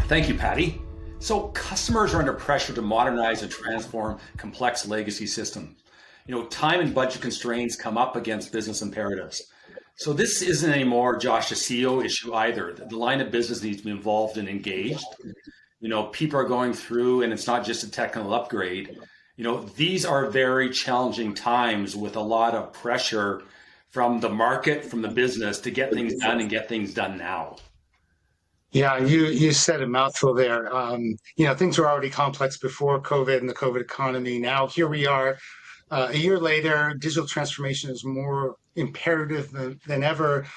Thank you, Patty. So customers are under pressure to modernize and transform complex legacy systems. Time and budget constraints come up against business imperatives. So this isn't anymore, Josh, a CEO issue either. The line of business needs to be involved and engaged. People are going through, and it's not just a technical upgrade. These are very challenging times with a lot of pressure from the market, from the business to get things done and get things done now. Yeah, you said a mouthful there. Things were already complex before COVID and the COVID economy. Now here we are, a year later. Digital transformation is more imperative than ever.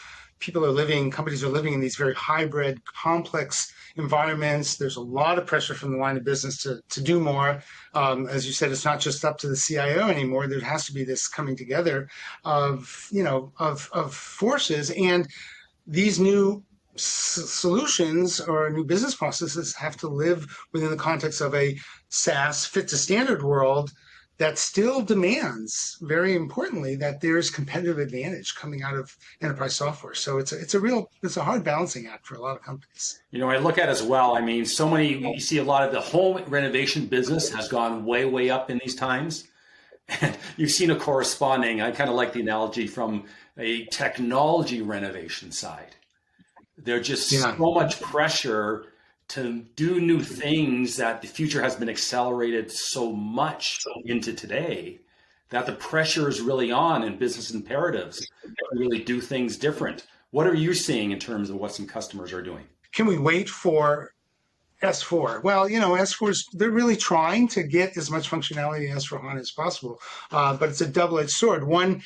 Companies are living in these very hybrid, complex environments. There's a lot of pressure from the line of business to do more. As you said, it's not just up to the CIO anymore. There has to be this coming together of forces, and these new solutions or new business processes have to live within the context of a SaaS fit to standard world that still demands, very importantly, that there's competitive advantage coming out of enterprise software. So it's a hard balancing act for a lot of companies. I look at as well. You see a lot of the home renovation business has gone way, way up in these times. And you've seen a corresponding, I kind of like the analogy from a technology renovation side. There's just so much pressure to do new things that the future has been accelerated so much into today that the pressure is really on in business imperatives to really do things different. What are you seeing in terms of what some customers are doing? Can we wait for S4? Well, S4 they're really trying to get as much functionality in S4HANA as possible, but it's a double-edged sword. One,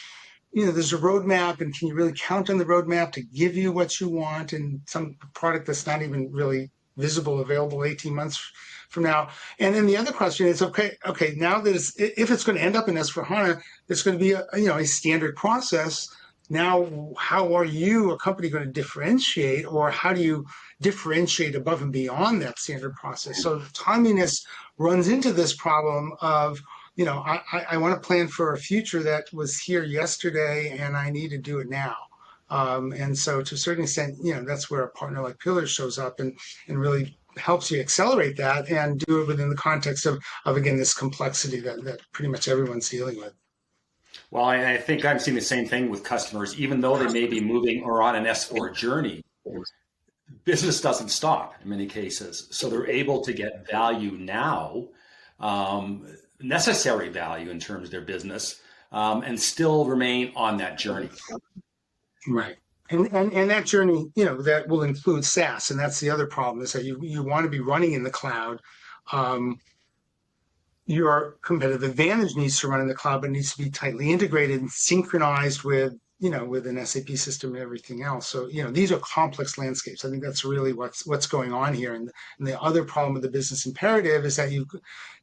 there's a roadmap, and can you really count on the roadmap to give you what you want in some product that's not even really visible, available 18 months from now? And then the other question is, okay, now that if it's going to end up in S4HANA, it's going to be a standard process. Now, how are you, a company, going to differentiate, or how do you differentiate above and beyond that standard process? So timeliness runs into this problem of, I want to plan for a future that was here yesterday, and I need to do it now. And so to a certain extent, that's where a partner like Pillar shows up and really helps you accelerate that and do it within the context of again, this complexity that pretty much everyone's dealing with. Well, I think I'm seeing the same thing with customers, even though they may be moving or on an S4 journey. Business doesn't stop in many cases. So they're able to get value now, necessary value in terms of their business, and still remain on that journey. Right. And that journey, that will include SaaS. And that's the other problem, is that you want to be running in the cloud. Your competitive advantage needs to run in the cloud, but it needs to be tightly integrated and synchronized with an SAP system and everything else. So, these are complex landscapes. I think that's really what's going on here. And the other problem with the business imperative is that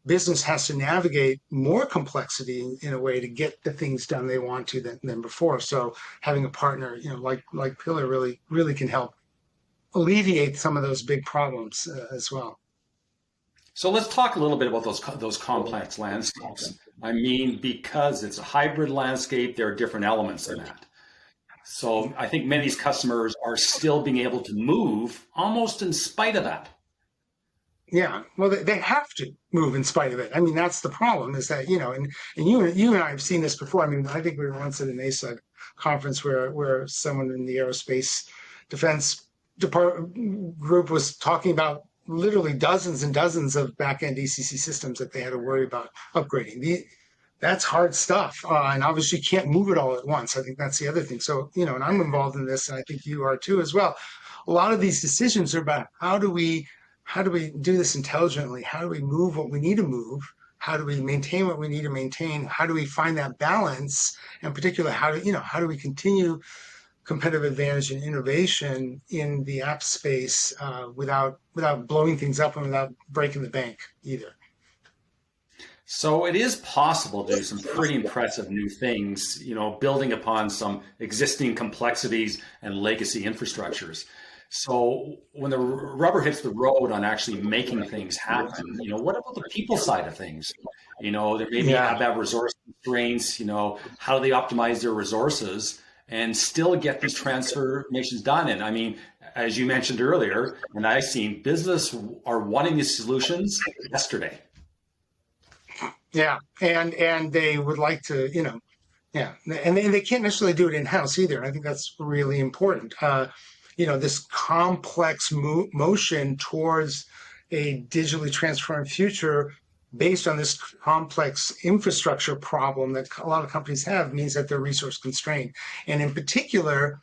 business has to navigate more complexity in a way to get the things done they want to than before. So having a partner, like Pillar really can help alleviate some of those big problems as well. So let's talk a little bit about those complex landscapes. Because it's a hybrid landscape, there are different elements in that. So I think many of these customers are still being able to move almost in spite of that. Yeah, well, they have to move in spite of it. That's the problem, is that, and you and I have seen this before. I think we were once at an ASUG conference where someone in the aerospace defense group was talking about literally dozens and dozens of back-end ECC systems that they had to worry about upgrading. That's hard stuff, and obviously you can't move it all at once. I think that's the other thing. So, and I'm involved in this, and I think you are too as well. A lot of these decisions are about how do we do this intelligently? How do we move what we need to move? How do we maintain what we need to maintain? How do we find that balance? In particular, how do we continue competitive advantage and innovation in the app space without blowing things up and without breaking the bank either? So it is possible to do some pretty impressive new things, building upon some existing complexities and legacy infrastructures. So when the rubber hits the road on actually making things happen, what about the people side of things? There maybe have that resource constraints, how do they optimize their resources and still get these transformations done. And I mean, as you mentioned earlier, and I've seen business are wanting these solutions yesterday. Yeah, and they would like to, yeah, and they can't necessarily do it in-house either. I think that's really important. This complex motion towards a digitally transformed future based on this complex infrastructure problem that a lot of companies have means that they're resource constrained. And in particular,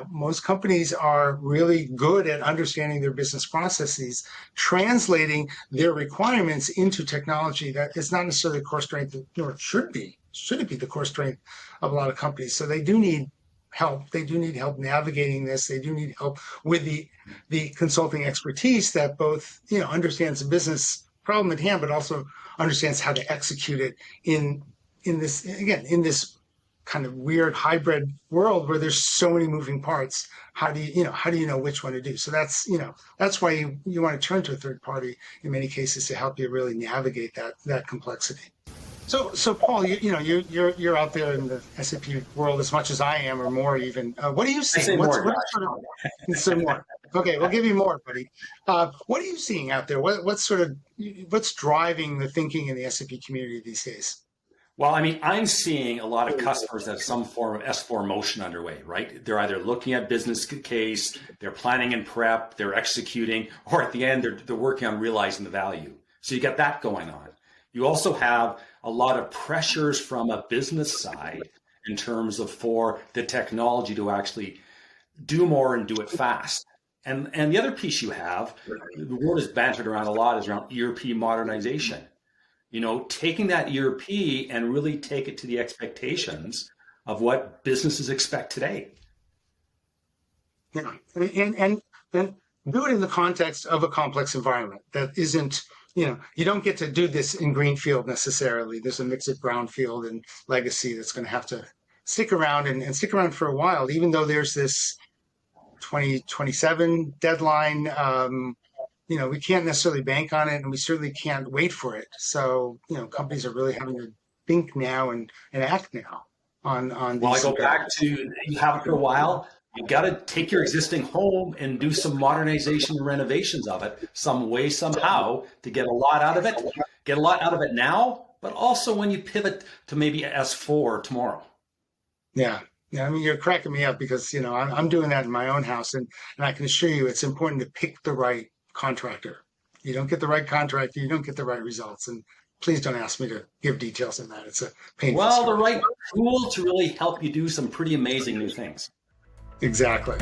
most companies are really good at understanding their business processes, translating their requirements into technology that is not necessarily the core strength, nor should it be the core strength of a lot of companies. So they do need help. They do need help navigating this. They do need help with the consulting expertise that both, understands the business problem at hand, but also understands how to execute it in this kind of weird hybrid world where there's so many moving parts. How do you know which one to do? So that's why you want to turn to a third party in many cases to help you really navigate that complexity. So Paul, you're out there in the SAP world as much as I am, or more even. What are you seeing? Say more. Okay, we'll give you more, buddy. What are you seeing out there? What's driving the thinking in the SAP community these days? Well, I mean, I'm seeing a lot of customers that have some form of S4 motion underway, right? They're either looking at business case, they're planning and prep, they're executing, or at the end, they're working on realizing the value. So you got that going on. You also have a lot of pressures from a business side in terms of for the technology to actually do more and do it fast. And the other piece you have, the word is bantered around a lot, is around ERP modernization. Taking that ERP and really take it to the expectations of what businesses expect today. Yeah, and do it in the context of a complex environment that isn't, you don't get to do this in greenfield necessarily. There's a mix of brownfield and legacy that's going to have to stick around and stick around for a while, even though there's this 2027 deadline. We can't necessarily bank on it, and we certainly can't wait for it. So, companies are really having to think now and act now on these. Well, I go back to, you have it for a while. You got to take your existing home and do some modernization and renovations of it some way, somehow, to get a lot out of it. Get a lot out of it now, but also when you pivot to maybe S4 tomorrow. Yeah. Yeah, I mean, you're cracking me up because, I'm doing that in my own house, and I can assure you it's important to pick the right contractor. You don't get the right contractor, you don't get the right results. And please don't ask me to give details on that. It's a painful story. The right tool to really help you do some pretty amazing new things. Exactly.